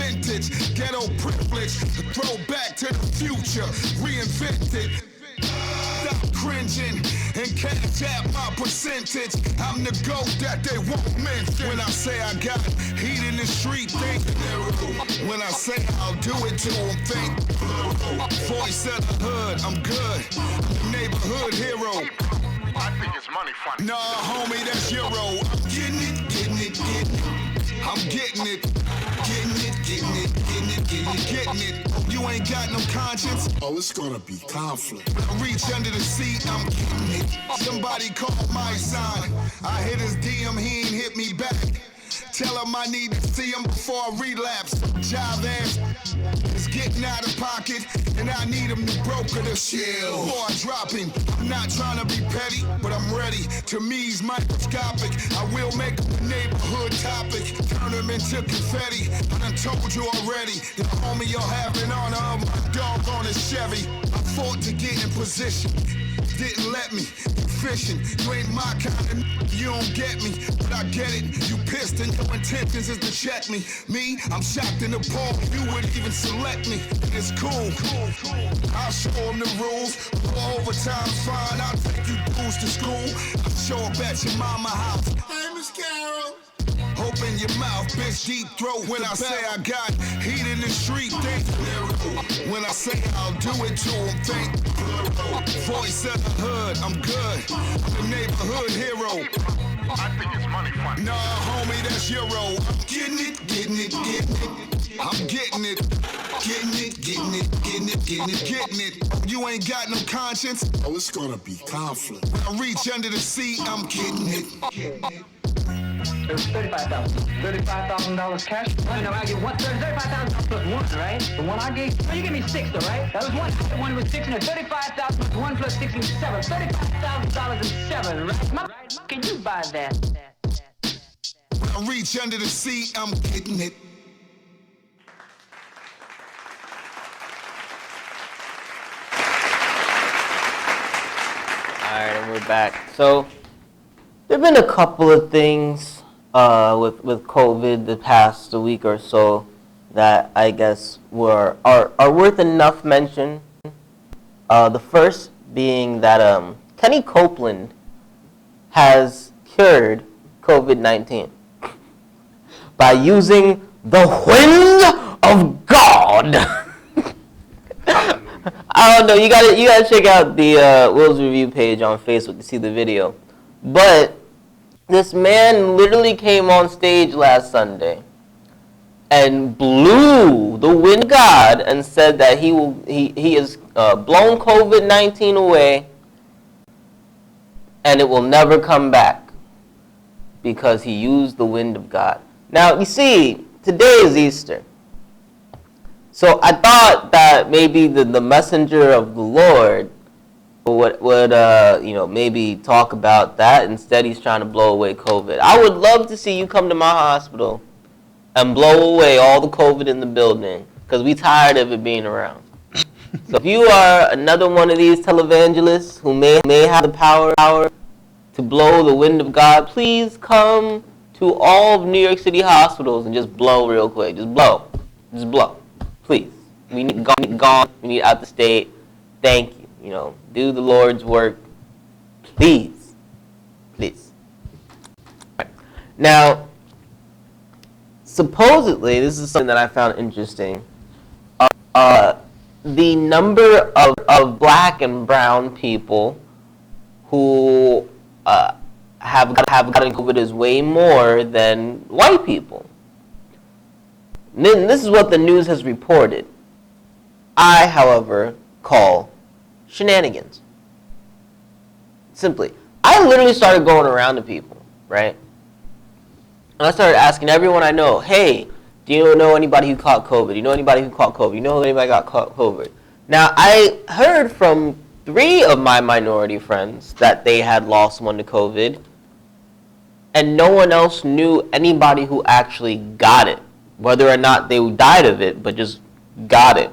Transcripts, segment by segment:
vintage, ghetto privilege, throw back to the future, reinvented. Stop cringing and cash out my percentage. I'm the GOAT that they won't mention. When I say I got heat in the street, think. When I say I'll do it to them, think. Voice of the hood, I'm good. Neighborhood hero. I think it's money funny. Nah, homie, that's Euro. I'm getting it, getting it, getting it. I'm getting it. Getting it, getting it, getting it, getting it, getting it. You ain't got no conscience. Oh, it's gonna be conflict. I reach under the seat, I'm getting it. Somebody call my sign. I hit his DM, he ain't hit me back. Tell him I need to see him before I relapse. Jive ass is getting out of pocket, and I need him to broker the chill. Before I drop him, I'm not trying to be petty, but I'm ready. To me, he's microscopic. I will make him a neighborhood topic. Turn him into confetti. I done told you already. The homie you'll have in honor of my dog on his Chevy. I fought to get in position. Didn't let me. You fishing. You ain't my kind of you don't get me. But I get it. You pissed and your intentions is to check me. Me, I'm shocked and appalled. You would even select me. It's cool. I'll show them the rules. Overtime's fine. I'll take you dudes to school. I'll show up at your mama house. Hey, Miss Carol. Open your mouth, bitch, deep throat. When I say I got heat in the street, think. When I say I'll do it to them, think. Voice of the hood, I'm good. I'm the neighborhood hero. I think it's money funny. Nah, homie, that's Euro. I'm getting it, getting it, getting it. I'm getting it. Getting it, getting it, getting it, getting it, getting it. You ain't got no conscience. Oh, it's gonna be conflict. When I reach under the seat, I'm getting it. It was $35,000 cash. No, I get one. $35,000 plus one, right? The one I gave. No, you give me six, though, right? That was one. The one was six, and the 35,000 plus one plus six and seven. $35,000 and seven, right? Can you buy that? When I reach under the seat, I'm getting it. All right, and we're back. So there have been a couple of things with COVID the past week or so that I guess are worth enough mention. The first being that Kenny Copeland has cured COVID-19 by using the wind of God. I don't know. You gotta check out the Will's Review page on Facebook to see the video. But this man literally came on stage last Sunday and blew the wind of God and said that he has blown COVID-19 away and it will never come back because he used the wind of God. Now, you see, today is Easter. So I thought that maybe the messenger of the Lord would maybe talk about that. Instead, he's trying to blow away COVID. I would love to see you come to my hospital and blow away all the COVID in the building because we tired of it being around. So if you are another one of these televangelists who may have the power to blow the wind of God, please come to all of New York City hospitals and just blow real quick. Just blow. Please. We need gone. We need out the state. Thank you. Do the Lord's work. Please. Right. Now, supposedly, this is something that I found interesting. The number of black and brown people who have gotten COVID is way more than white people. And then this is what the news has reported. I, however, call shenanigans. Simply, I literally started going around to people, right? And I started asking everyone I know, hey, do you know anybody who caught COVID? Do you know anybody who caught COVID? Do you know anybody got caught COVID? Now, I heard from 3 of my minority friends that they had lost someone to COVID, and no one else knew anybody who actually got it, whether or not they died of it, but just got it.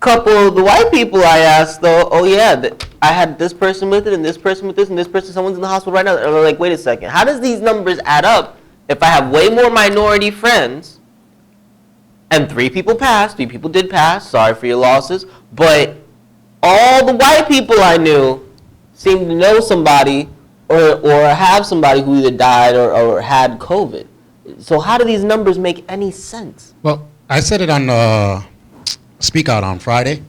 Couple of the white people I asked, though, oh yeah, I had this person with it, and this person with this, and this person, someone's in the hospital right now. And they're like, wait a second, how does these numbers add up if I have way more minority friends, and 3 people passed, 3 people did pass, sorry for your losses, but all the white people I knew seemed to know somebody or have somebody who either died or had COVID. So how do these numbers make any sense? Well, I said it on Speak Out on Friday.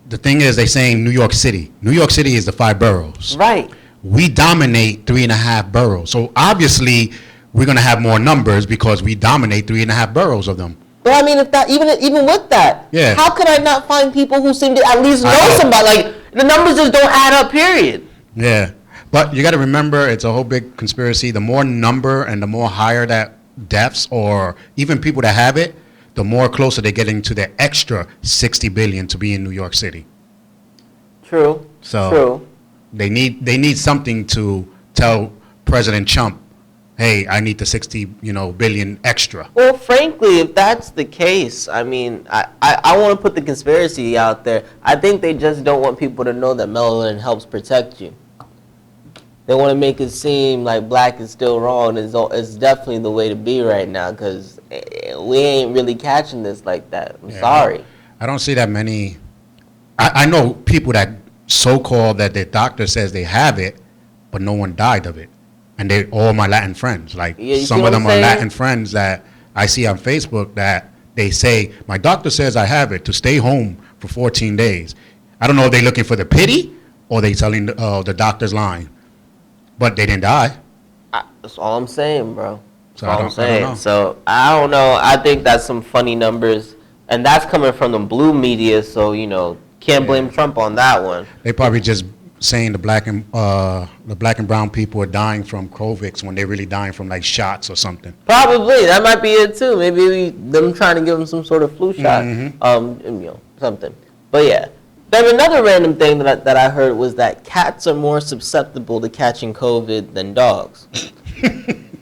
The thing is, they're saying New York City. New York City is the 5 boroughs. Right. We dominate 3.5 boroughs. So obviously, we're going to have more numbers because we dominate 3.5 boroughs of them. Well, I mean, if that even with that, Yeah. how could I not find people who seem to at least know somebody? Like, the numbers just don't add up, period. Yeah. But you got to remember, it's a whole big conspiracy. The more number and the more higher that deaths or even people that have it, the more closer they're getting to the extra 60 billion to be in New York City. True. So True. They need something to tell President Trump, hey, I need the 60 billion extra. Well, frankly, if that's the case, I mean, I want to put the conspiracy out there. I think they just don't want people to know that melanin helps protect you. They want to make it seem like black is still wrong. It's definitely the way to be right now because we ain't really catching this like that. I'm sorry. I don't see that many. I know people that so-called that their doctor says they have it, but no one died of it. And they're all my Latin friends. Like some of them are Latin friends that I see on Facebook that they say, my doctor says I have it to stay home for 14 days. I don't know if they're looking for the pity or they telling the doctor's lying. But they didn't die. That's all I'm saying, bro. So I don't know. So I don't know. I think that's some funny numbers. And that's coming from the blue media, so, can't blame Trump on that one. They probably just saying the black and brown people are dying from COVID when they're really dying from like shots or something. Probably that might be it too. Maybe them trying to give them some sort of flu shot, something. But yeah, then another random thing that I heard was that cats are more susceptible to catching COVID than dogs,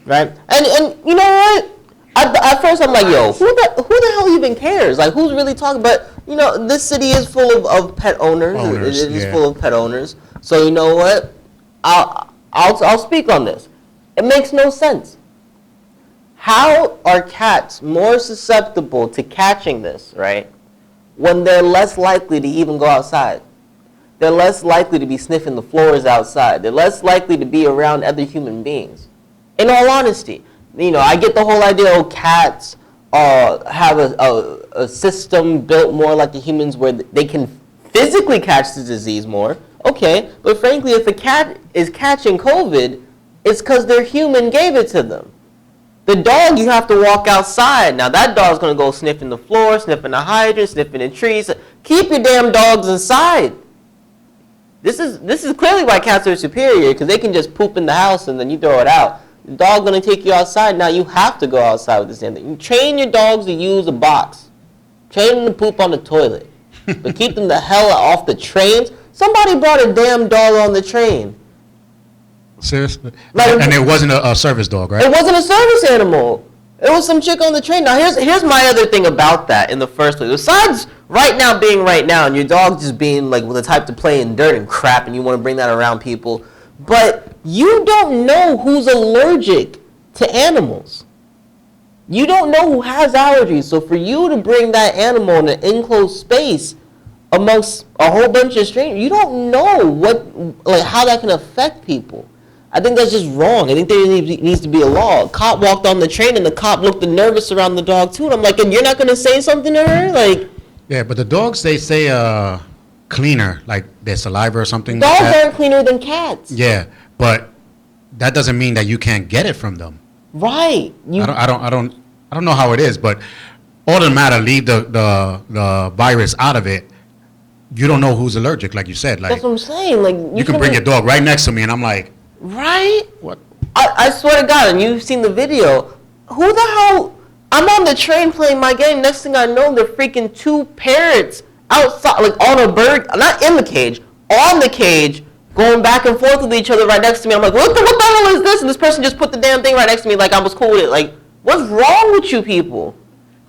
right? And you know what? At first I'm like, yo, who the hell even cares? Like, who's really talking? But this city is full of pet owners. It is full of pet owners. So you know what? I'll speak on this. It makes no sense. How are cats more susceptible to catching this, right? When they're less likely to even go outside. They're less likely to be sniffing the floors outside. They're less likely to be around other human beings. In all honesty, I get the whole idea, cats have a system built more like the humans where they can physically catch the disease more. Okay, but frankly, if a cat is catching COVID, it's because their human gave it to them. The dog, you have to walk outside. Now, that dog's going to go sniffing the floor, sniffing the hydrant, sniffing the trees. Keep your damn dogs inside. This is clearly why cats are superior, because they can just poop in the house and then you throw it out. The dog's going to take you outside. Now, you have to go outside with this damn thing. You train your dogs to use a box. Train them to poop on the toilet. But keep them the hell off the trains. Somebody brought a damn dog on the train. Seriously? And it wasn't a service dog, right? It wasn't a service animal. It was some chick on the train. Now, here's my other thing about that in the first place. Besides right now being right now and your dog just being like the type to play in dirt and crap and you want to bring that around people, but you don't know who's allergic to animals. You don't know who has allergies. So for you to bring that animal in an enclosed space amongst a whole bunch of strangers, you don't know how that can affect people. I think that's just wrong. I think there needs to be a law. A cop walked on the train and the cop looked nervous around the dog too. And I'm like, and you're not going to say something to her? Like, yeah, but the dogs, they say cleaner, like their saliva or something. Dogs like that. aren't cleaner than cats. Yeah, but that doesn't mean that you can't get it from them. Right. I don't know how it is, but all that matter, leave the virus out of it. You don't know who's allergic, like you said. Like, that's what I'm saying. Like, you can bring your dog right next to me, and I'm like, right? What? I swear to God, and you've seen the video. Who the hell? I'm on the train playing my game. Next thing I know, they're freaking 2 parrots outside, like on a bird, not in the cage, on the cage, going back and forth with each other right next to me. I'm like, what the hell is this? And this person just put the damn thing right next to me like I was cool with it. Like, what's wrong with you people?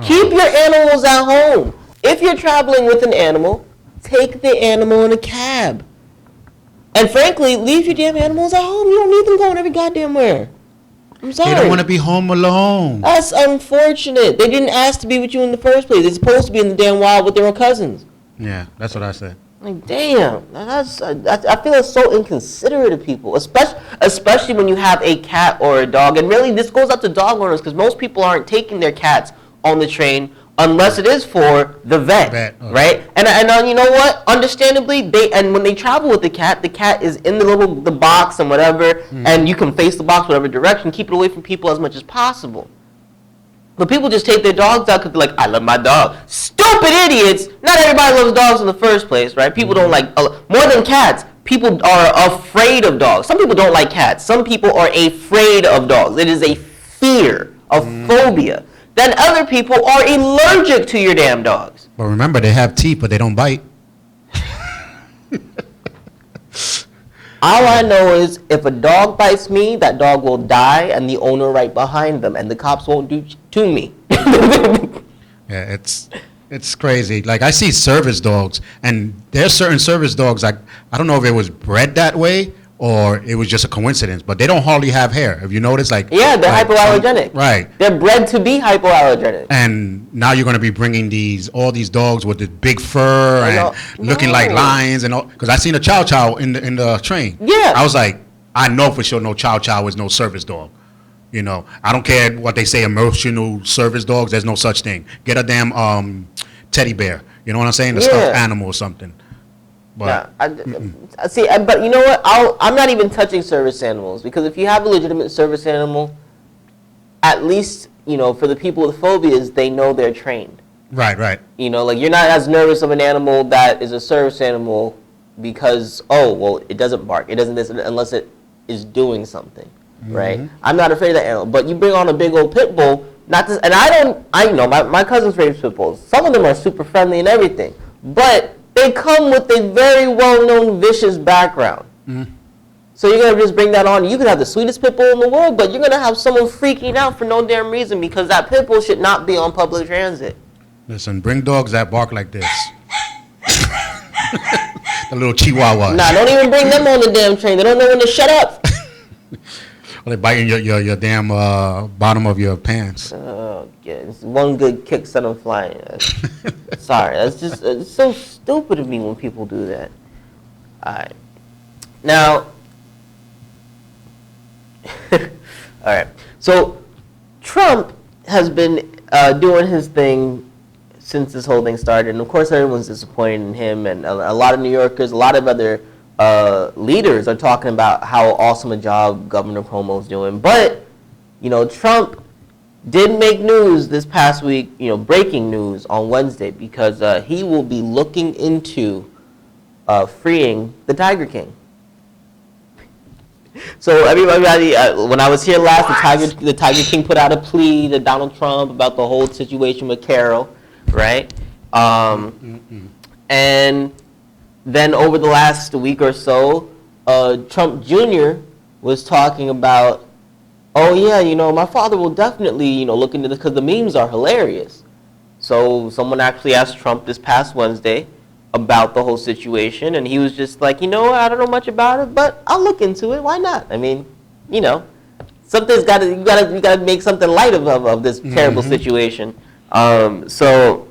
Keep your animals at home. If you're traveling with an animal, take the animal in a cab. And frankly, leave your damn animals at home. You don't need them going every goddamn where. I'm sorry. They don't want to be home alone. That's unfortunate. They didn't ask to be with you in the first place. They're supposed to be in the damn wild with their own cousins. Yeah, that's what I said. Like, damn. I feel it's so inconsiderate of people, especially when you have a cat or a dog. And really, this goes out to dog owners because most people aren't taking their cats on the train unless it is for the vet. Right? And you know what? Understandably, when they travel with the cat is in the box and whatever, and you can face the box whatever direction. Keep it away from people as much as possible. But people just take their dogs out because they're like, I love my dog. Stupid idiots! Not everybody loves dogs in the first place, right? People don't like more than cats. People are afraid of dogs. Some people don't like cats. Some people are afraid of dogs. It is a fear, a phobia. Then other people are allergic to your damn dogs. But remember, they have teeth, but they don't bite. All I know is if a dog bites me, that dog will die and the owner right behind them, and the cops won't do to me. Yeah, it's crazy. Like, I see service dogs, and there's certain service dogs, I don't know if it was bred that way or it was just a coincidence, but they don't hardly have hair. Have you noticed? Like, yeah, they're hypoallergenic. Right. They're bred to be hypoallergenic. And now you're going to be bringing all these dogs with the big fur and looking like lions and all. Because I seen a Chow Chow in the train. Yeah. I was like, I know for sure no Chow Chow is no service dog. You know, I don't care what they say, emotional service dogs. There's no such thing. Get a damn teddy bear. You know what I'm saying? A stuffed animal or something. But see, but you know what? I'm not even touching service animals because if you have a legitimate service animal, at least for the people with phobias, they know they're trained. Right. Like you're not as nervous of an animal that is a service animal because it doesn't bark, it doesn't this unless it is doing something, right? I'm not afraid of that animal, but you bring on a big old pit bull, my cousins raise pit bulls. Some of them are super friendly and everything, but they come with a very well-known vicious background. So you're going to just bring that on. You could have the sweetest pit bull in the world, but you're going to have someone freaking out for no damn reason because that pit bull should not be on public transit. Listen, bring dogs that bark like this. The little chihuahuas. Nah, don't even bring them on the damn train. They don't know when to shut up. Well, they biting your damn bottom of your pants. Oh, yeah. It's one good kick, send them flying. Sorry. It's so stupid of me when people do that. All right. Now, all right. So, Trump has been doing his thing since this whole thing started. And, of course, everyone's disappointed in him. And a lot of New Yorkers, a lot of other leaders are talking about how awesome a job Governor Cuomo's doing. But, Trump did make news this past week, breaking news on Wednesday, because he will be looking into freeing the Tiger King. So everybody, when I was here last, the Tiger King put out a plea to Donald Trump about the whole situation with Carol, right? And then over the last week or so, Trump Jr. was talking about, my father will definitely, look into this because the memes are hilarious. So someone actually asked Trump this past Wednesday about the whole situation, and he was just like, I don't know much about it, but I'll look into it. Why not? I mean, something's you gotta make something light of this terrible situation. So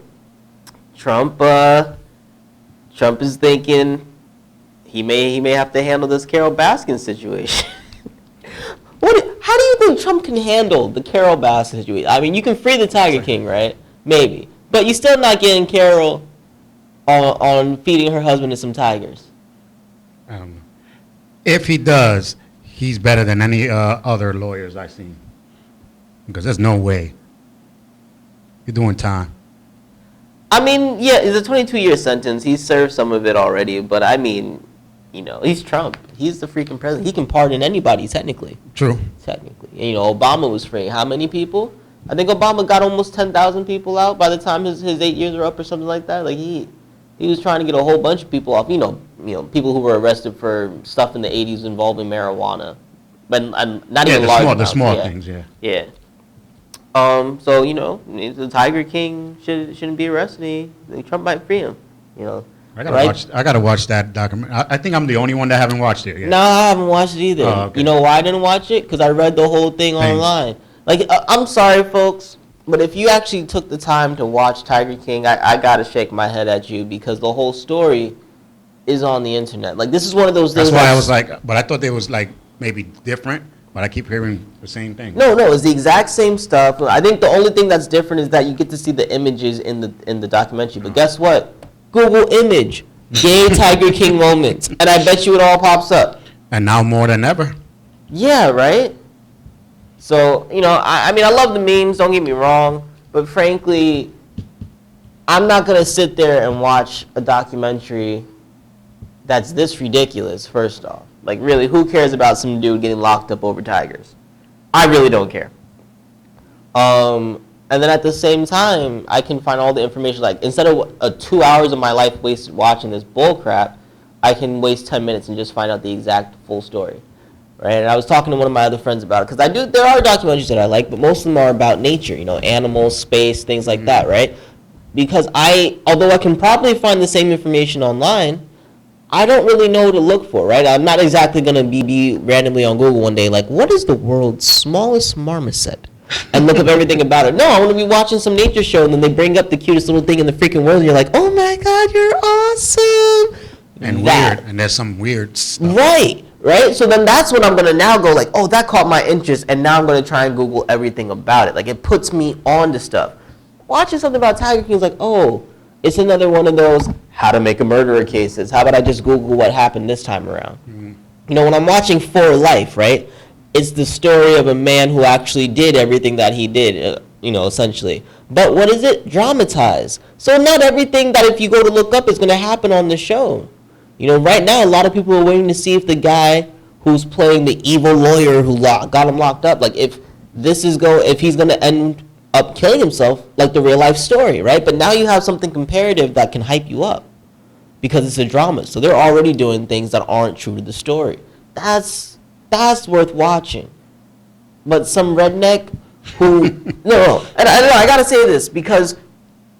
Trump is thinking he may have to handle this Carol Baskin situation. How do you think Trump can handle the Carol Baskin situation? I mean, you can free the Tiger King, right? Maybe, but you're still not getting Carol on feeding her husband to some tigers. If he does, he's better than any other lawyers I've seen. Because there's no way. You're doing time. I mean, yeah, it's a 22-year sentence. He served some of it already, but I mean, he's Trump. He's the freaking president. He can pardon anybody, technically. True. Technically. Obama was freeing how many people? I think Obama got almost 10,000 people out by the time his 8 years were up or something like that. Like, he was trying to get a whole bunch of people off. People who were arrested for stuff in the 80s involving marijuana. But not even large amounts. The small things, yeah. Yeah. So, the Tiger King shouldn't be arrested. Trump might free him. I gotta watch that documentary. I think I'm the only one that haven't watched it yet. No, I haven't watched it either. Oh, okay. You know why I didn't watch it? Because I read the whole thing online. Like, I'm sorry, folks, but if you actually took the time to watch Tiger King, I gotta shake my head at you because the whole story is on the internet. Like, this is one of those things. That's why I was like, but I thought they was like maybe different. But I keep hearing the same thing. No, it's the exact same stuff. I think the only thing that's different is that you get to see the images in the documentary. But guess what? Google image gay Tiger King moments, and I bet you it all pops up. And now more than ever. Yeah, right? So, I mean, I love the memes, don't get me wrong, but frankly, I'm not going to sit there and watch a documentary that's this ridiculous, first off. Like, really, who cares about some dude getting locked up over tigers? I really don't care. And then at the same time, I can find all the information. Like, instead of 2 hours of my life wasted watching this bull crap, I can waste 10 minutes and just find out the exact full story. Right? And I was talking to one of my other friends about it. Because there are documentaries that I like, but most of them are about nature. Animals, space, things like that, right? Because although I can probably find the same information online, I don't really know what to look for, right? I'm not exactly going to be randomly on Google one day like, what is the world's smallest marmoset? And look up everything about it. No, I want to be watching some nature show, and then they bring up the cutest little thing in the freaking world, and you're like, oh my God, you're awesome. And weird, and there's some weird stuff. Right? So then that's when I'm going to now go like, oh, that caught my interest, and now I'm going to try and Google everything about it. Like, it puts me on to stuff. Watching something about Tiger King is like, oh, it's another one of those how to make a murderer cases. How about I just Google what happened this time around? Mm-hmm. When I'm watching For Life, right, it's the story of a man who actually did everything that he did, essentially. But what is it? Dramatized. So not everything that if you go to look up is going to happen on the show. Right now, a lot of people are waiting to see if the guy who's playing the evil lawyer who got him locked up, like if he's going to end up killing himself like the real life story, right? But now you have something comparative that can hype you up because it's a drama. So they're already doing things that aren't true to the story. That's worth watching. But some redneck who no, and I gotta say this because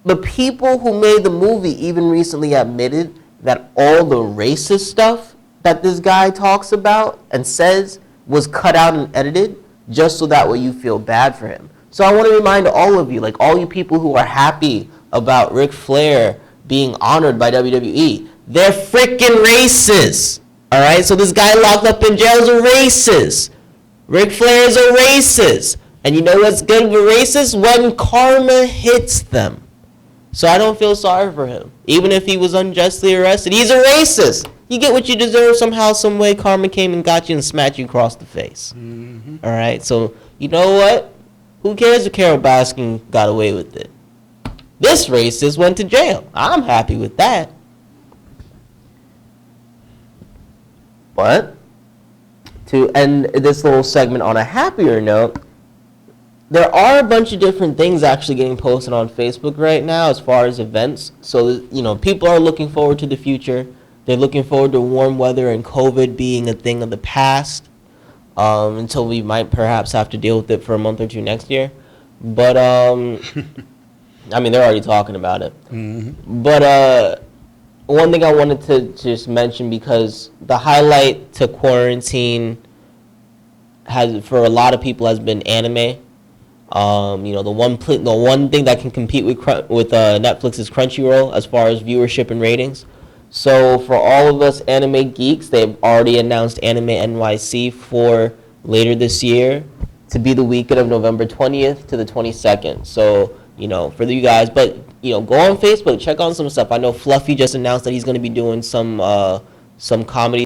the people who made the movie even recently admitted that all the racist stuff that this guy talks about and says was cut out and edited just so that way you feel bad for him. So I want to remind all of you, like all you people who are happy about Ric Flair being honored by WWE, they're freaking racist. All right? So this guy locked up in jail is a racist. Ric Flair is a racist. And you know what's good with racists? When karma hits them. So I don't feel sorry for him. Even if he was unjustly arrested, he's a racist. You get what you deserve somehow, some way. Karma came and got you and smacked you across the face. Mm-hmm. All right? So you know what? Who cares if Carol Baskin got away with it? This racist went to jail. I'm happy with that. But to end this little segment on a happier note, there are a bunch of different things actually getting posted on Facebook right now as far as events. So, people are looking forward to the future. They're looking forward to warm weather and COVID being a thing of the past. Until we might perhaps have to deal with it for a month or two next year. But, I mean, they're already talking about it. Mm-hmm. But one thing I wanted to just mention, because the highlight to quarantine for a lot of people has been anime. The one thing that can compete with Netflix is Crunchyroll as far as viewership and ratings. So for all of us anime geeks, they've already announced Anime NYC for later this year to be the weekend of November 20th to the 22nd. So, for you guys, but, go on Facebook, check on some stuff. I know Fluffy just announced that he's going to be doing some comedy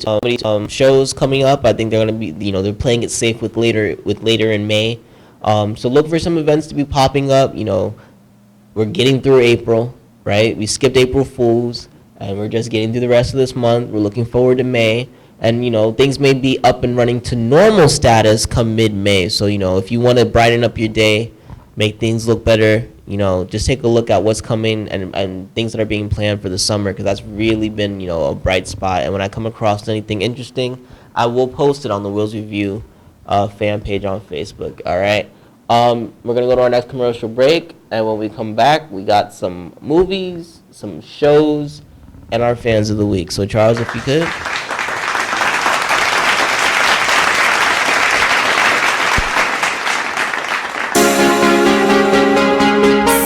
shows coming up. I think they're going to be, they're playing it safe with later in May. So look for some events to be popping up. We're getting through April, right? We skipped April Fools. And we're just getting through the rest of this month. We're looking forward to May. And, things may be up and running to normal status come mid-May. So, if you want to brighten up your day, make things look better, just take a look at what's coming and things that are being planned for the summer, because that's really been, a bright spot. And when I come across anything interesting, I will post it on the Will's Review fan page on Facebook. All right? We're going to go to our next commercial break. And when we come back, we got some movies, some shows, and our fans of the week. So Charles, if you could.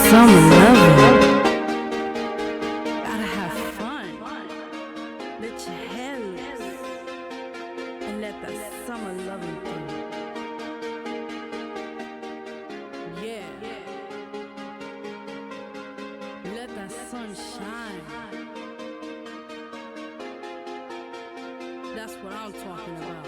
Summer loving. Gotta have fun. Let your hair loose. And let that summer loving thing. Yeah. Let that sun shine. That's what I'm talking about.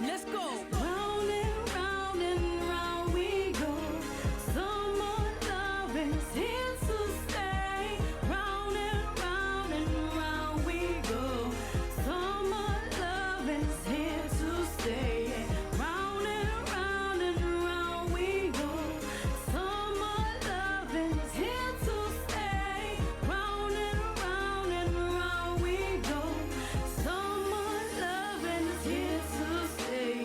Let's go. Round and round and round we go. Summer love is here to stay. Round and round we go. Summer love is here to stay. Round and round we go. Summer love is here to stay. Round and round we go. Summer love is here to stay.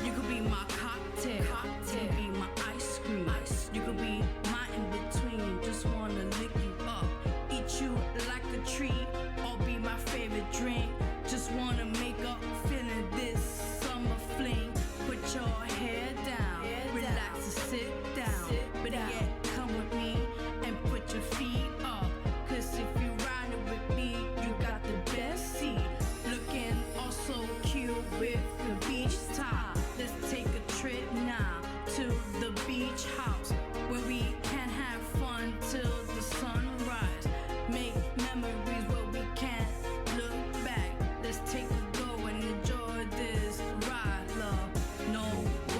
You could be my cocktail, you could be my ice cream, you could be my in between. Just wanna lick you up, eat you like a treat, or be my favorite drink. Just wanna make up, feeling this summer fling. Put your hair down, relax and sit down. But yeah, come with me and put your feet up. 'Cause if you riding with me, you got the best seat. Looking all so cute with the beach top. Let's take a trip now to the beach house where we can have fun till the sunrise. Make memories where we can't look back. Let's take a go and enjoy this ride, love. No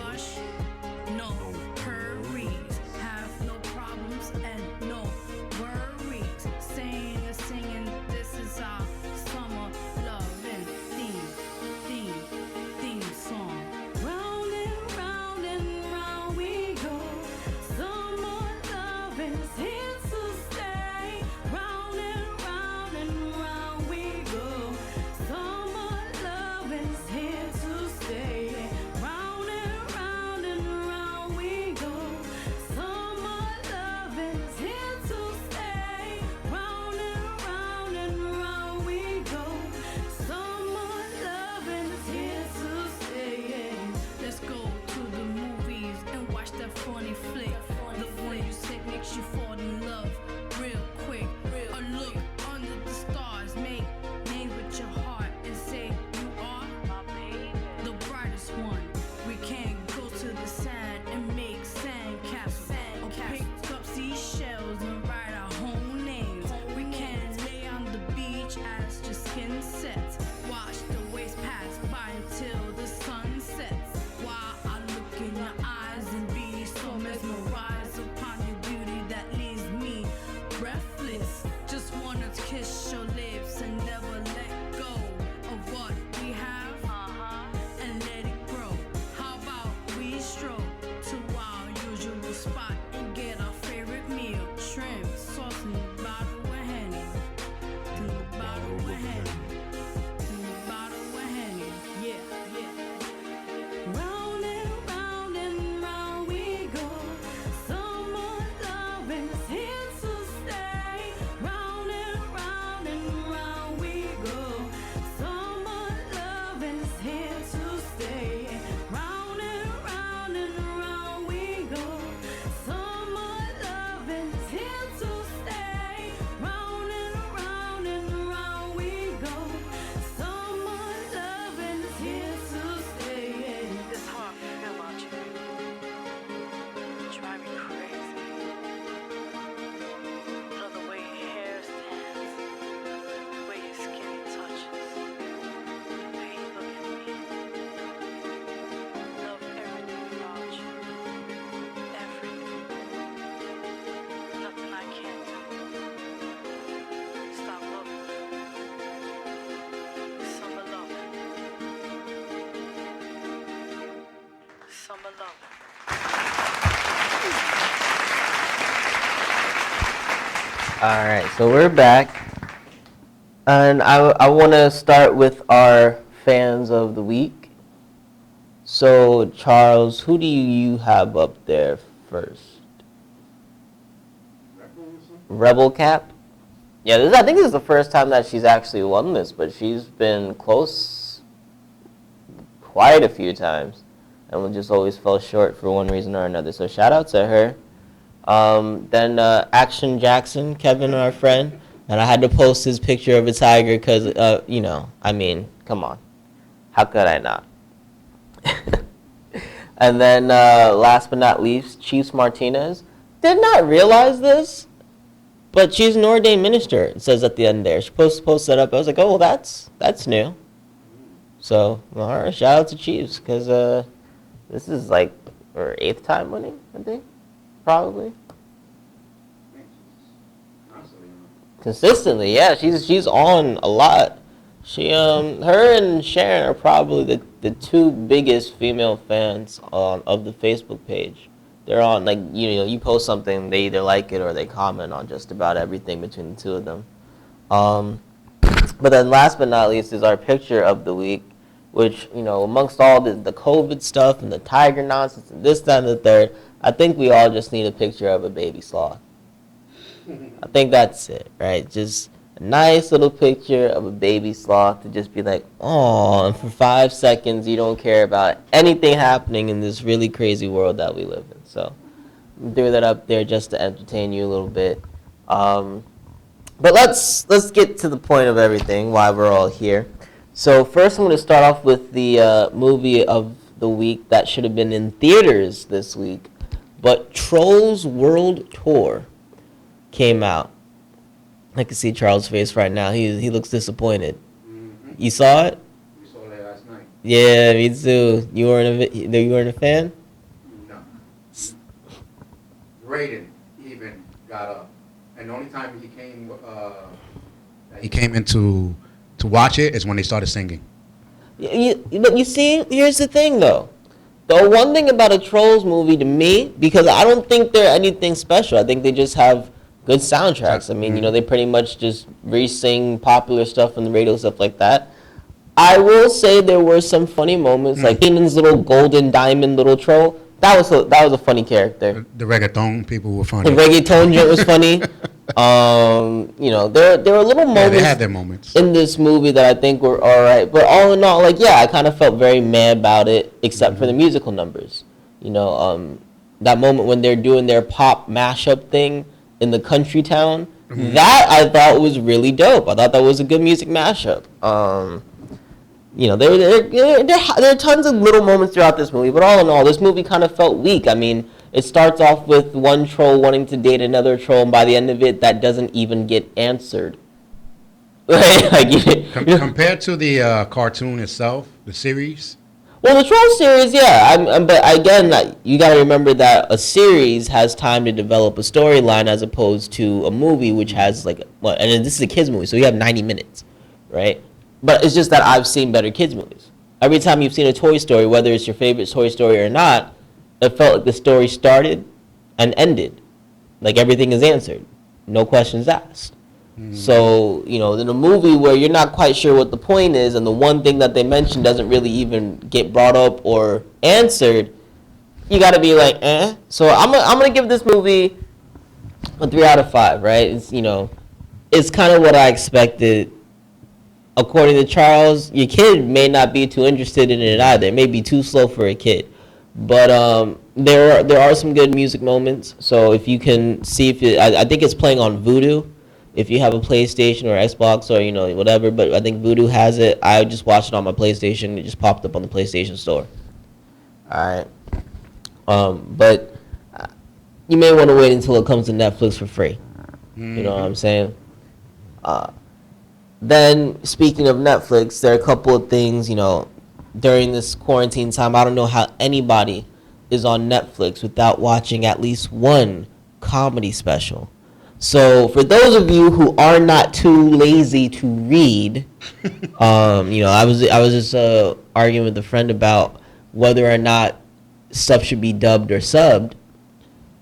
rush, no hurries. Have no problems and no worries. Saying and singing, this is our summer loving theme song. Round and round we go. Summer love is here to stay. Round and round we go. Summer love is here to stay. Round and round we go. Summer love is here to stay. Round and round we go. Summer love is here to stay. Let's go to the movies and watch that funny flick. The one you said makes you fall in love real quick. A look under the stars, make names with your heart and say you are my baby, the brightest one. We can go to the sand and make sand castles, or pick up seashells and write our whole names. We can lay on the beach as your skin sets. Watch the waves pass by until the sun sets. While I look in your eyes and be so mesmerized upon your beauty that leaves me breathless. Just wanna kiss your lips and never let go of what we have and let it grow. How about we stroll to our usual spot and get our favorite meal? Shrimp, sauce in the bottle with Henny. In the bottle with Henny. In the bottle with Henny. Yeah. Round and round we go. Summer love is here to stay. Round and round we go. Summer love is here to stay. Round and round we go. Summer love is here to stay. Round and round we go. Summer love is here to stay. It's hard to feel about you. You drive me crazy. Love the way your hair stands, the way your skin touches, the way you look at me. Love everything about you. Everything. Nothing I can't do. Stop loving me. Summer loving. Summer loving. All right, so we're back, and I want to start with our fans of the week. So Charles, who do you have up there first? Rebel Cap. Yeah, I think this is the first time that she's actually won this, but she's been close quite a few times, and we just always fell short for one reason or another. So shout out to her. Then Action Jackson, Kevin, our friend, and I had to post his picture of a tiger because, I mean, come on. How could I not? And then last but not least, Chiefs Martinez. Did not realize this, but she's an ordained minister, it says at the end there. She posts that up. I was like, oh, well, that's new. So, all right, shout out to Chiefs because this is like her 8th time winning, I think. Probably. Consistently, yeah. She's on a lot. She her and Sharon are probably the 2 biggest female fans of the Facebook page. They're on, like, you post something, they either like it or they comment on just about everything between the 2 of them. But then last but not least is our picture of the week, which, amongst all the COVID stuff and the tiger nonsense and this, that, and the third, I think we all just need a picture of a baby sloth. I think that's it, right? Just a nice little picture of a baby sloth to just be like, oh, and for 5 seconds you don't care about anything happening in this really crazy world that we live in. So I threw that up there just to entertain you a little bit. But let's get to the point of everything, why we're all here. So first I'm going to start off with the movie of the week that should have been in theaters this week. But Trolls World Tour came out. I can see Charles' face right now. He looks disappointed. Mm-hmm. You saw it? We saw it last night. Yeah, me too. You weren't a fan? No. Raiden even got up, and the only time he came in to watch it is when they started singing. You see, here's the thing though. The one thing about a Trolls movie to me, because I don't think they're anything special. I think they just have good soundtracks. I mean, they pretty much just re-sing popular stuff on the radio, stuff like that. I will say there were some funny moments, like Keenan's little golden diamond little troll. That was a funny character. The reggaeton people were funny. The reggaeton joint was funny. There were little moments. Yeah, they had their moments in this movie that I think were all right. But all in all, I kind of felt very mad about it, except for the musical numbers. That moment when they're doing their pop mashup thing in the country town, that I thought was really dope. I thought that was a good music mashup. There are tons of little moments throughout this movie, but all in all, this movie kind of felt weak. I mean, it starts off with one troll wanting to date another troll, and by the end of it, that doesn't even get answered. Compared to the cartoon itself, the series. Well, the Troll series, yeah. But again, you got to remember that a series has time to develop a storyline as opposed to a movie, which has and this is a kids movie, so you have 90 minutes, right? But it's just that I've seen better kids movies. Every time you've seen a Toy Story, whether it's your favorite Toy Story or not, it felt like the story started and ended, like everything is answered, no questions asked. So, in a movie where you're not quite sure what the point is and the one thing that they mentioned doesn't really even get brought up or answered, you got to be like, eh. So I'm going to give this movie a 3 out of 5, right? It's kind of what I expected. According to Charles, your kid may not be too interested in it either. It may be too slow for a kid. But there are some good music moments. So if you can see I think it's playing on Vudu. If you have a PlayStation or Xbox or, whatever, but I think Vudu has it. I just watched it on my PlayStation. It just popped up on the PlayStation Store. All right. But you may want to wait until it comes to Netflix for free. You know what I'm saying? Then, speaking of Netflix, there are a couple of things, during this quarantine time. I don't know how anybody is on Netflix without watching at least one comedy special. So for those of you who are not too lazy to read, I was just arguing with a friend about whether or not stuff should be dubbed or subbed.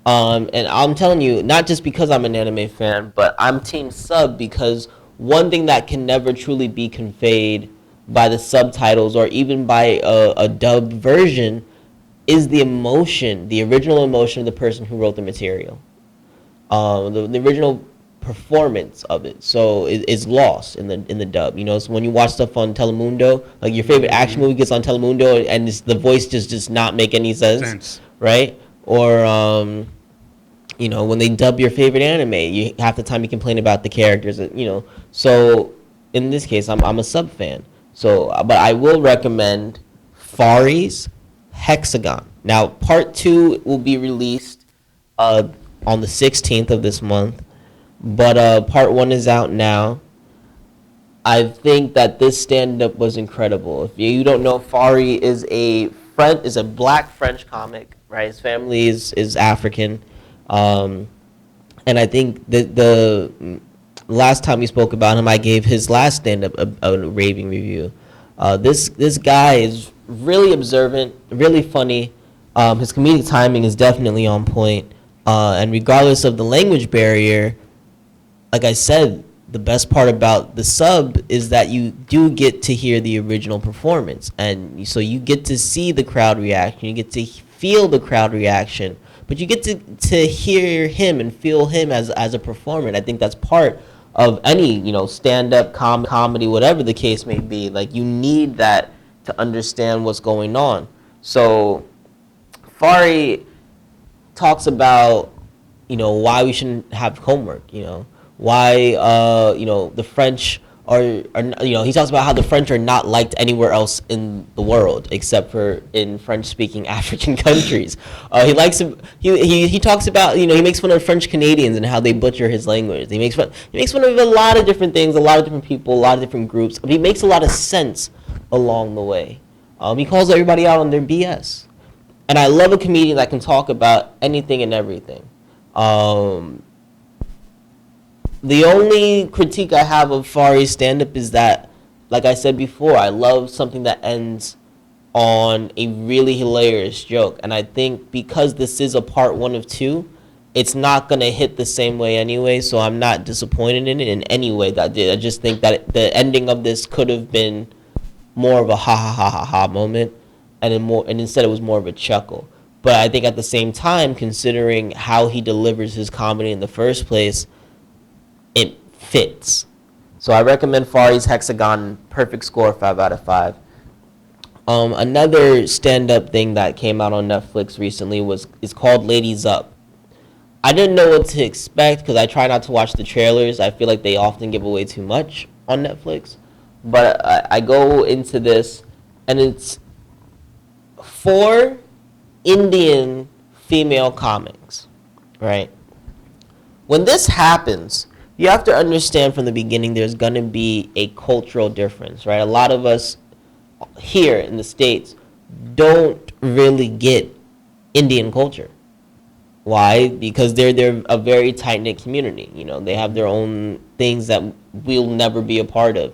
And I'm telling you, not just because I'm an anime fan, but I'm team sub because one thing that can never truly be conveyed by the subtitles or even by a dubbed version is the emotion, the original emotion of the person who wrote the material. The original performance of it, so it's lost in the dub. You know, so when you watch stuff on Telemundo, like your favorite action movie gets on Telemundo, and the voice just does not make any sense. Right? Or you know, when they dub your favorite anime, half the time you complain about the characters. You know, so in this case, I'm a sub fan. So, but I will recommend Fari's Hexagon. Now, part 2 will be released on the 16th of this month, but part 1 is out now. I think that this stand-up was incredible. If you don't know, Fari is a black French comic, right? His family is African, and I think the last time we spoke about him, I gave his last stand-up a raving review. This guy is really observant, really funny. His comedic timing is definitely on point. And regardless of the language barrier, like I said, the best part about the sub is that you do get to hear the original performance. And so you get to see the crowd reaction. You get to feel the crowd reaction. But you get to hear him and feel him as a performer. And I think that's part of any, you know, stand-up comedy, whatever the case may be. Like, you need that to understand what's going on. So Fari talks about, you know, why we shouldn't have homework, you know, why, you know, the French are, you know, he talks about how the French are not liked anywhere else in the world except for in French-speaking African countries. He talks about, you know, he makes fun of French Canadians and how they butcher his language. He makes fun of a lot of different things, a lot of different people, a lot of different groups. But he makes a lot of sense along the way. He calls everybody out on their BS. And I love a comedian that can talk about anything and everything. The only critique I have of Fari's stand-up is that, like I said before, I love something that ends on a really hilarious joke. And I think because this is a part 1 of 2, it's not going to hit the same way anyway, so I'm not disappointed in it in any way that did. I just think that the ending of this could have been more of a ha ha ha ha ha moment, and instead it was more of a chuckle. But I think at the same time, considering how he delivers his comedy in the first place, it fits. So I recommend Fari's Hexagon. Perfect score, 5 out of 5. Another stand-up thing that came out on Netflix recently is called Ladies Up. I didn't know what to expect because I try not to watch the trailers. I feel like they often give away too much on Netflix. But I go into this, and it's 4 Indian female comics, right? When this happens, you have to understand from the beginning there's going to be a cultural difference, right? A lot of us here in the States don't really get Indian culture. Why? Because they're a very tight-knit community. You know, they have their own things that we'll never be a part of.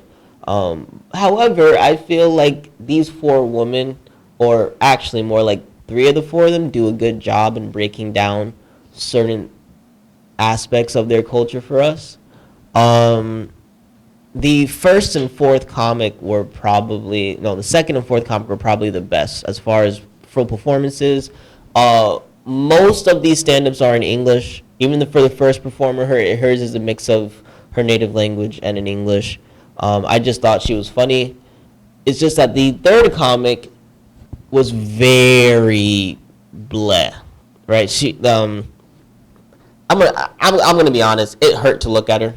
However, I feel like these 4 women, or actually more like 3 of the 4 of them, do a good job in breaking down certain aspects of their culture for us. The first and fourth comic were probably, no, the second and fourth comic were probably the best as far as full performances. Most of these stand-ups are in English. Even for the first performer, hers is a mix of her native language and in English. I just thought she was funny. It's just that the third comic was very bleh, right? I'm gonna be honest. It hurt to look at her.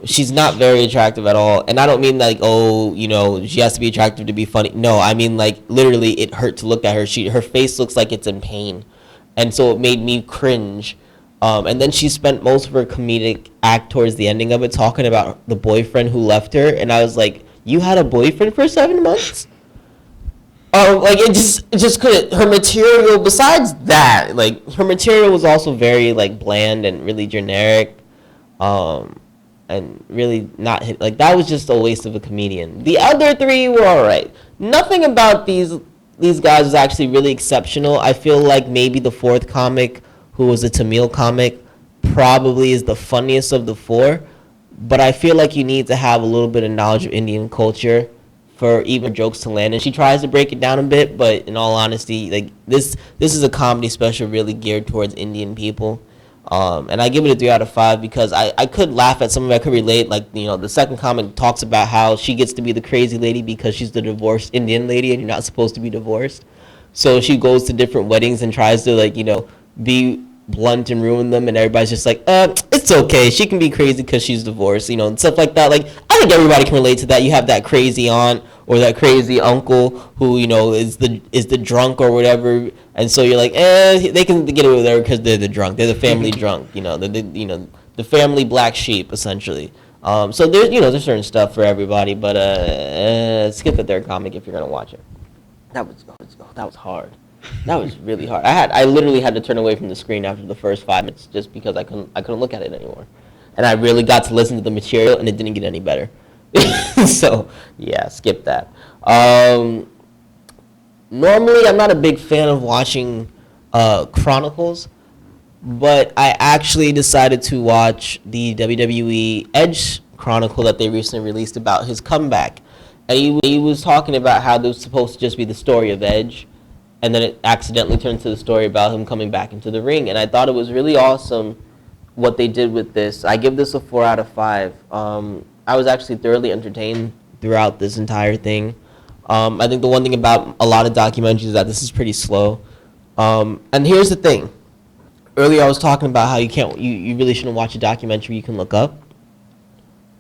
She's not very attractive at all, and I don't mean like, oh, you know, she has to be attractive to be funny. No, I mean like literally, it hurt to look at her. Her face looks like it's in pain, and so it made me cringe. And then she spent most of her comedic act towards the ending of it talking about the boyfriend who left her, and I was like, you had a boyfriend for 7 months? Like it just couldn't. Her material, besides that, like her material was also very like bland and really generic, and really not hit. Like that was just a waste of a comedian. The other 3 were all right. Nothing about these guys was actually really exceptional. I feel like maybe the fourth comic, who was a Tamil comic, probably is the funniest of the 4. But I feel like you need to have a little bit of knowledge of Indian culture for even jokes to land. And she tries to break it down a bit, but in all honesty, like this is a comedy special really geared towards Indian people. And I give it a 3 out of 5 because I could laugh at some of it. I could relate. Like, you know, the second comic talks about how she gets to be the crazy lady because she's the divorced Indian lady and you're not supposed to be divorced. So she goes to different weddings and tries to, like, you know, be blunt and ruin them, and everybody's just like, it's okay. She can be crazy because she's divorced, you know, and stuff like that. Like, I think everybody can relate to that. You have that crazy aunt or that crazy uncle who, you know, is the drunk or whatever, and so you're like, they can get away with it because they're the drunk. They're the family drunk, you know, the family black sheep essentially. So there's certain stuff for everybody, but skip the third comic if you're gonna watch it. That was hard. That was really hard. I literally had to turn away from the screen after the first 5 minutes just because I couldn't look at it anymore. And I really got to listen to the material, and it didn't get any better. So yeah, skip that. Normally, I'm not a big fan of watching Chronicles, but I actually decided to watch the WWE Edge Chronicle that they recently released about his comeback. And he was talking about how this was supposed to just be the story of Edge, and then it accidentally turned to the story about him coming back into the ring. And I thought it was really awesome what they did with this. I give this a 4 out of 5. I was actually thoroughly entertained throughout this entire thing. I think the one thing about a lot of documentaries is that this is pretty slow. And here's the thing. Earlier I was talking about how you really shouldn't watch a documentary you can look up.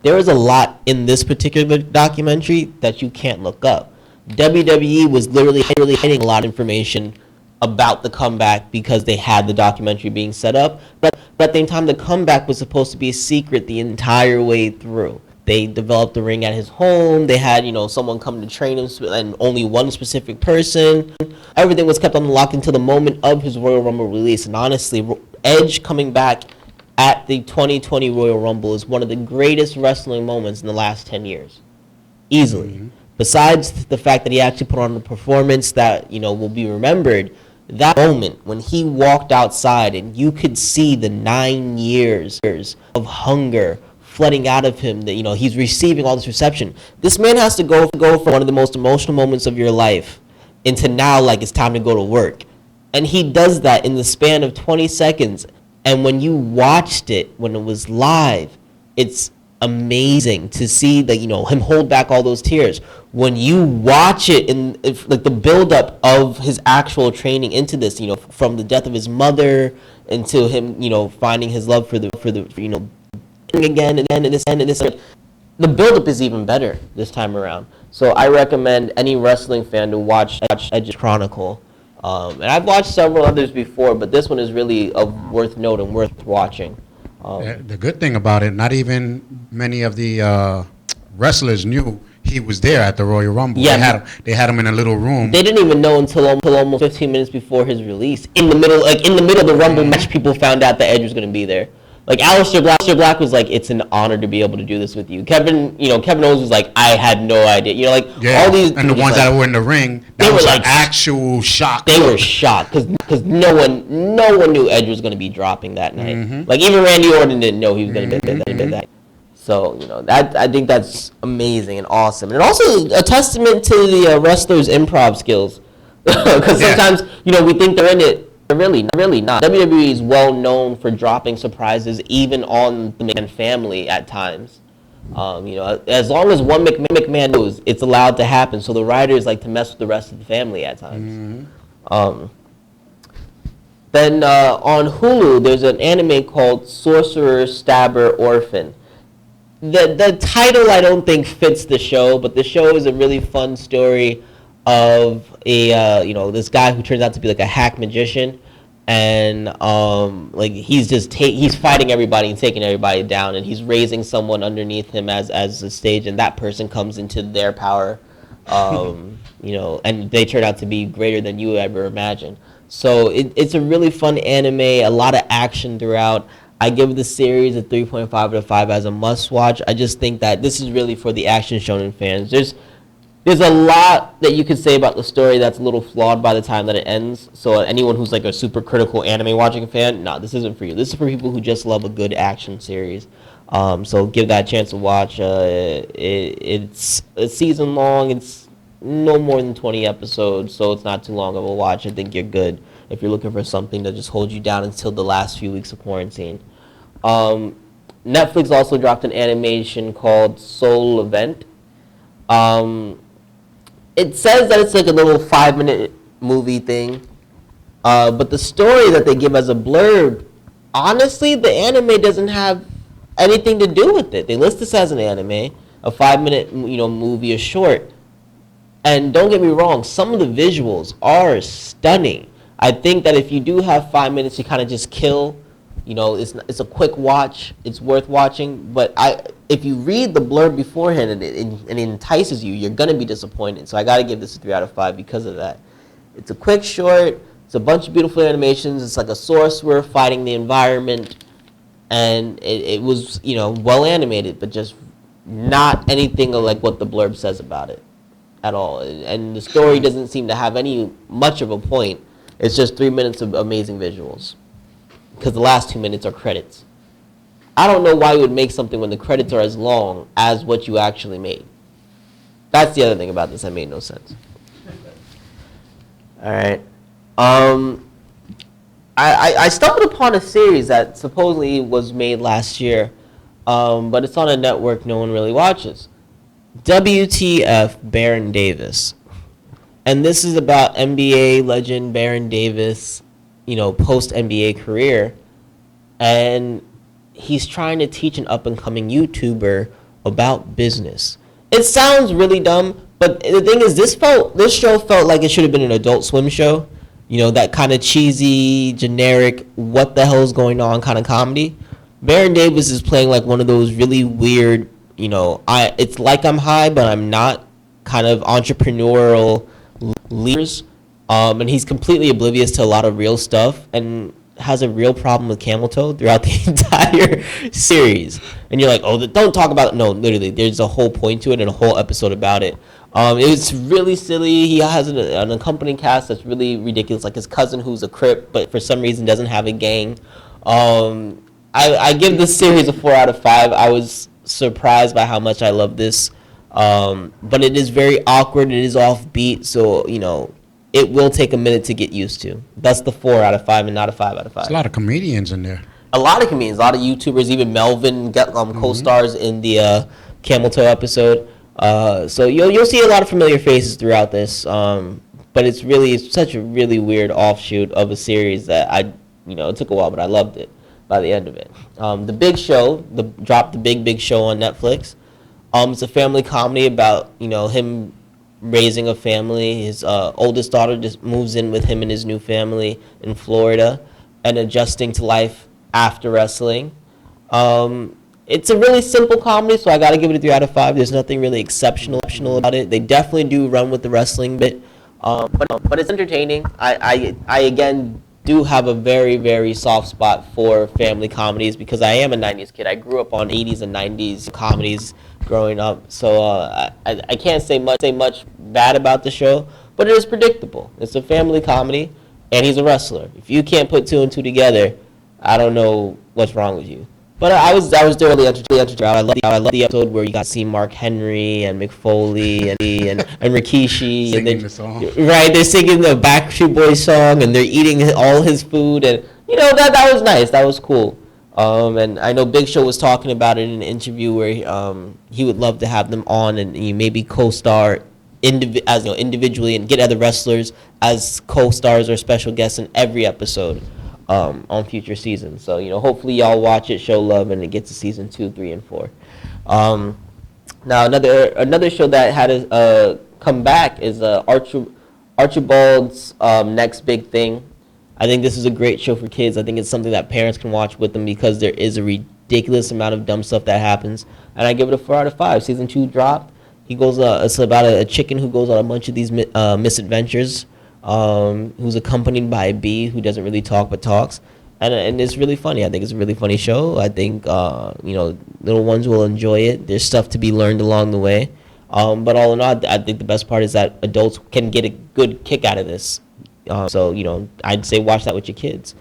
There is a lot in this particular documentary that you can't look up. WWE was literally hiding a lot of information about the comeback because they had the documentary being set up. But at the same time, the comeback was supposed to be a secret the entire way through. They developed the ring at his home. They had, you know, someone come to train him, and only one specific person. Everything was kept on the lock until the moment of his Royal Rumble release. And honestly, Edge coming back at the 2020 Royal Rumble is one of the greatest wrestling moments in the last 10 years. Easily. Mm-hmm. Besides the fact that he actually put on a performance that, you know, will be remembered, that moment when he walked outside and you could see the 9 years of hunger flooding out of him, that, you know, he's receiving all this reception. This man has to go from one of the most emotional moments of your life into now, like, it's time to go to work. And he does that in the span of 20 seconds. And when you watched it, when it was live, it's amazing to see that, you know, him hold back all those tears. When you watch it in like the buildup of his actual training into this, you know, from the death of his mother into him, you know, finding his love for the you know, again and this, the buildup is even better this time around. So I recommend any wrestling fan to watch Edge Chronicle. And I've watched several others before, but this one is really worth note and worth watching. The good thing about it, not even many of the wrestlers knew he was there at the Royal Rumble. Yeah, they had him in a little room. They didn't even know until almost 15 minutes before his release. In the middle of the Rumble match, people found out that Edge was going to be there. Like, Aleister Black was like, it's an honor to be able to do this with you. Kevin Owens was like, I had no idea. You know, like, all these. And the ones that were in the ring, that was like actual shock. They were shocked because no one knew Edge was going to be dropping that night. Mm-hmm. Like, even Randy Orton didn't know he was going to be that. So, you know, I think that's amazing and awesome. And also a testament to the wrestlers' improv skills. Because sometimes, you know, we think they're in it. They're really not. WWE is well known for dropping surprises even on the McMahon family at times. You know, as long as one McMahon knows, it's allowed to happen. So the writers like to mess with the rest of the family at times. Mm-hmm. Then on Hulu, there's an anime called Sorcerer, Stabber, Orphan. The title I don't think fits the show, but the show is a really fun story of a you know, this guy who turns out to be like a hack magician, and like he's fighting everybody and taking everybody down, and he's raising someone underneath him as a stage, and that person comes into their power, you know, and they turn out to be greater than you ever imagined. So it's a really fun anime, a lot of action throughout. I give the series a 3.5 out of 5 as a must-watch. I just think that this is really for the action shonen fans. There's a lot that you could say about the story that's a little flawed by the time that it ends. So anyone who's like a super critical anime watching fan, this isn't for you. This is for people who just love a good action series. So give that a chance to watch. It's a season long. It's no more than 20 episodes, so it's not too long of a watch. I think you're good if you're looking for something to just hold you down until the last few weeks of quarantine. Netflix also dropped an animation called Soul Event. It says that it's like a little 5-minute movie thing, but the story that they give as a blurb, honestly, the anime doesn't have anything to do with it. They list this as an anime, a 5-minute movie or short. And don't get me wrong, some of the visuals are stunning. I think that if you do have 5 minutes to kind of just kill, it's a quick watch. It's worth watching. But if you read the blurb beforehand and it entices you, you're gonna be disappointed. So I gotta give this a 3 out of 5 because of that. It's a quick short. It's a bunch of beautiful animations. It's like a sorcerer fighting the environment, and it was well animated, but just not anything like what the blurb says about it at all. And the story doesn't seem to have much of a point. It's just 3 minutes of amazing visuals, because the last 2 minutes are credits. I don't know why you would make something when the credits are as long as what you actually made. That's the other thing about this that made no sense. All right. I stumbled upon a series that supposedly was made last year, but it's on a network no one really watches. WTF Baron Davis. And this is about NBA legend Baron Davis, post-NBA career. And he's trying to teach an up-and-coming YouTuber about business. It sounds really dumb, but the thing is, this show felt like it should have been an Adult Swim show. That kind of cheesy, generic, what the hell is going on kind of comedy. Baron Davis is playing like one of those really weird, it's like I'm high, but I'm not, kind of entrepreneurial leaders. And he's completely oblivious to a lot of real stuff and has a real problem with camel toe throughout the entire series. And you're like, oh, don't talk about it. No, literally, there's a whole point to it and a whole episode about it. It's really silly. He has an accompanying cast that's really ridiculous, like his cousin who's a Crip, but for some reason doesn't have a gang. I give this series a 4 out of 5. I was surprised by how much I love this. But it is very awkward. It is offbeat, so it will take a minute to get used to. That's the 4 out of 5 and not a 5 out of 5. There's a lot of comedians in there. A lot of comedians, a lot of YouTubers, even Melvin co-stars in the Camel Toe episode. So you'll see a lot of familiar faces throughout this. But it's such a really weird offshoot of a series that it took a while, but I loved it by the end of it. The Big Show, dropped the Big Show on Netflix. It's a family comedy about him raising a family. His oldest daughter just moves in with him and his new family in Florida, and adjusting to life after wrestling. It's a really simple comedy, so I gotta give it a 3 out of 5. There's nothing really exceptional about it. They definitely do run with the wrestling bit, but it's entertaining. I again do have a very, very soft spot for family comedies because I am a 90s kid. I grew up on 80s and 90s comedies growing up, so I can't say much bad about the show, but it is predictable. It's a family comedy, and he's a wrestler. If you can't put 2 and 2 together, I don't know what's wrong with you. But I was thoroughly entertained. I love the episode where you got to see Mark Henry and Mick Foley and Rikishi singing the song. Right, they're singing the Backstreet Boys song and they're eating all his food, and that was nice. That was cool. And I know Big Show was talking about it in an interview where he would love to have them on and maybe co-star individually and get other wrestlers as co-stars or special guests in every episode. On future seasons. So, hopefully y'all watch it, show love, and it gets to season 2, 3, and 4. Now, another show that had a come back is Archibald's Next Big Thing. I think this is a great show for kids. I think it's something that parents can watch with them because there is a ridiculous amount of dumb stuff that happens. And I give it a 4 out of 5. Season 2 dropped. It's about a chicken who goes on a bunch of these misadventures. Who's accompanied by a bee who doesn't really talk but talks, and it's really funny. I think it's a really funny show. I think little ones will enjoy it. There's stuff to be learned along the way, but all in all, I think the best part is that adults can get a good kick out of this. So I'd say watch that with your kids.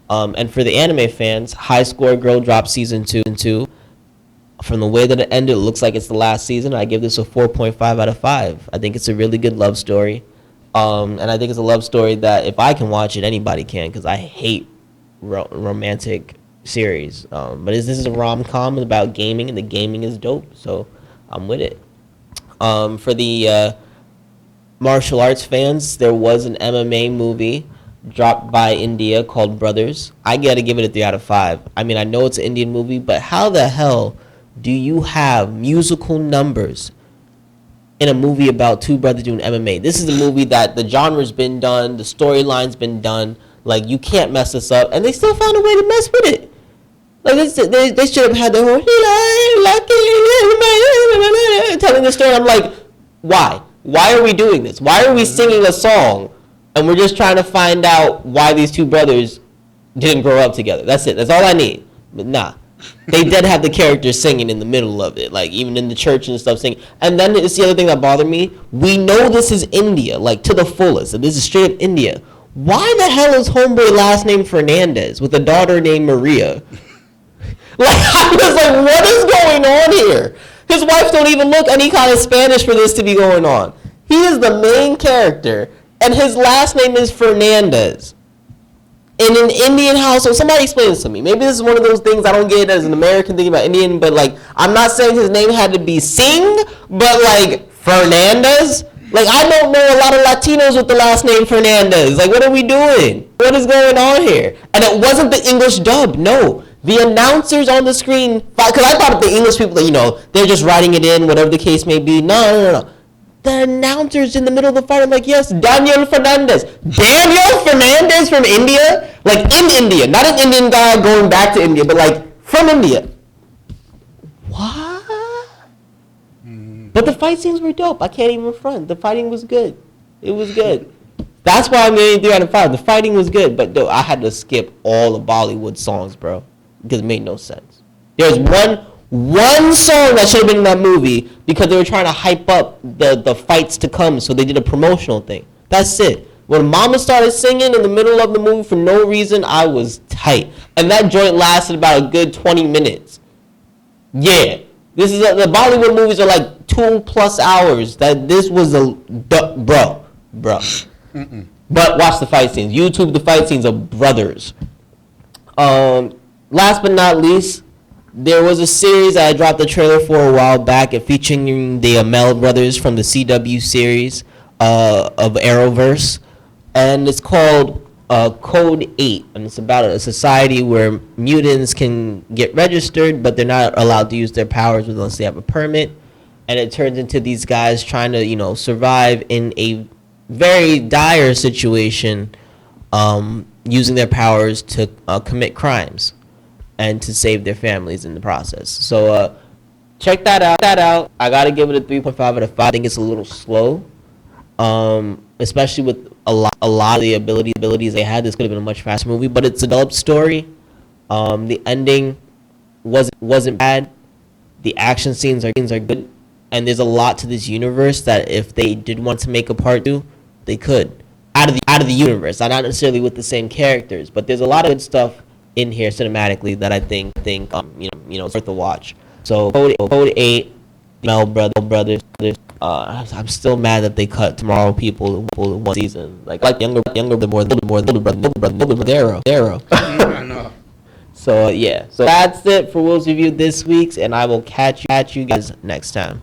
And for the anime fans, High Score Girl dropped season 2. From the way that it ended, it looks like it's the last season. I give this a 4.5 out of 5. I think it's a really good love story. And I think it's a love story that if I can watch it, anybody can, because I hate romantic series. But this is a rom-com about gaming, and the gaming is dope, so I'm with it. For the martial arts fans, there was an MMA movie dropped by India called Brothers. I gotta give it a 3 out of 5. I mean, I know it's an Indian movie, but how the hell do you have musical numbers in a movie about two brothers doing MMA? This is a movie that the genre's been done, the storyline's been done. Like, you can't mess this up, and they still found a way to mess with it. Like, they should have had the whole telling the story. I'm like, why? Why are we doing this? Why are we singing a song, and we're just trying to find out why these two brothers didn't grow up together? That's it. That's all I need. But nah. They did have the characters singing in the middle of it, like even in the church and stuff singing. And then it's the other thing that bothered me. We know this is India, like to the fullest. And this is straight up India. Why the hell is homeboy last name Fernandez with a daughter named Maria? Like, I was like, what is going on here? His wife don't even look any kind of Spanish for this to be going on. He is the main character, and his last name is Fernandez. In an Indian household, somebody explain this to me. Maybe this is one of those things I don't get as an American thing about Indian, but like, I'm not saying his name had to be Singh, but like, Fernandez? Like, I don't know a lot of Latinos with the last name Fernandez. Like, what are we doing? What is going on here? And it wasn't the English dub, no. The announcers on the screen, because I thought the English people, you know, they're just writing it in, whatever the case may be. No. The announcers in the middle of the fight, I'm like, yes, Daniel Fernandez. Daniel Fernandez from India? Like, in India. Not an Indian guy going back to India, but like, from India. What? But the fight scenes were dope. I can't even front. The fighting was good. It was good. That's why I'm getting 3 out of 5. The fighting was good, but though I had to skip all the Bollywood songs, bro, because it made no sense. There's one song that should have been in that movie because they were trying to hype up the fights to come, so they did a promotional thing. That's it. When Mama started singing in the middle of the movie for no reason, I was tight. And that joint lasted about a good 20 minutes. Yeah. This is the Bollywood movies are like 2+ hours. That this was bro. But watch the fight scenes. YouTube the fight scenes of Brothers. Last but not least, there was a series that I dropped the trailer for a while back, featuring the Amell brothers from the CW series of Arrowverse, and it's called Code 8, and it's about a society where mutants can get registered, but they're not allowed to use their powers unless they have a permit, and it turns into these guys trying to, you know, survive in a very dire situation, using their powers to commit crimes and to save their families in the process. So check that out. I gotta give it a 3.5 out of 5. I think it's a little slow, especially with a lot of the abilities they had. This could have been a much faster movie, but it's a developed story. The ending wasn't bad. The action scenes are good, and there's a lot to this universe that if they did want to make a part 2, they could out of the universe. Not necessarily with the same characters, but there's a lot of good stuff in here cinematically that I think you know it's worth a watch. So Code 8, Mel brothers. I'm still mad that they cut Tomorrow People in one season. Like younger brother Darrow. I know. So yeah, so that's it for Will's Review this week's, and I will catch you guys next time.